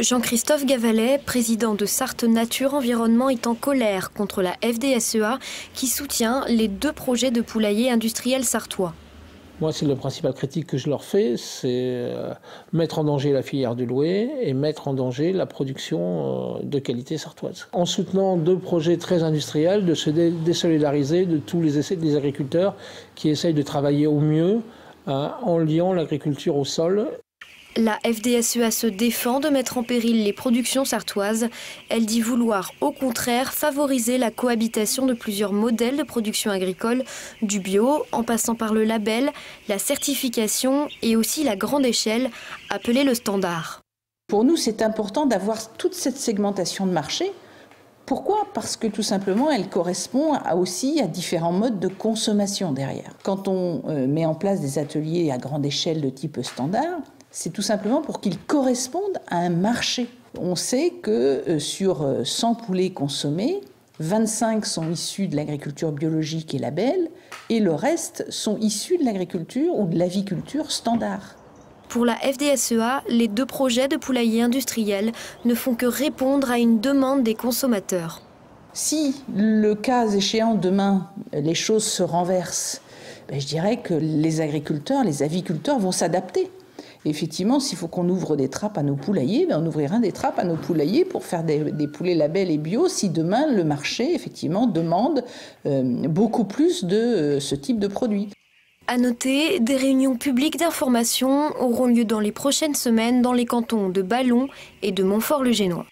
Jean-Christophe Gavalet, président de Sarthe Nature Environnement, est en colère contre la FDSEA qui soutient les 2 projets de poulailler industriel sartois. Moi, c'est le principal critique que je leur fais, c'est mettre en danger la filière du louet et mettre en danger la production de qualité sartoise. En soutenant 2 projets très industriels, de se désolidariser de tous les essais des agriculteurs qui essayent de travailler au mieux en liant l'agriculture au sol. La FDSEA se défend de mettre en péril les productions sartoises. Elle dit vouloir au contraire favoriser la cohabitation de plusieurs modèles de production agricole, du bio en passant par le label, la certification et aussi la grande échelle, appelée le standard. Pour nous, c'est important d'avoir toute cette segmentation de marché. Pourquoi ? Parce que tout simplement, elle correspond aussi à différents modes de consommation derrière. Quand on met en place des ateliers à grande échelle de type standard, c'est tout simplement pour qu'ils correspondent à un marché. On sait que sur 100 poulets consommés, 25 sont issus de l'agriculture biologique et label, et le reste sont issus de l'agriculture ou de l'aviculture standard. Pour la FDSEA, les 2 projets de poulailler industriel ne font que répondre à une demande des consommateurs. Si, le cas échéant, demain, les choses se renversent, je dirais que les agriculteurs, les aviculteurs vont s'adapter. Effectivement, s'il faut qu'on ouvre des trappes à nos poulaillers, on ouvrira des trappes à nos poulaillers pour faire des poulets label et bio si demain le marché effectivement demande beaucoup plus de ce type de produit. À noter, des réunions publiques d'information auront lieu dans les prochaines semaines dans les cantons de Ballon et de Montfort-le-Génois.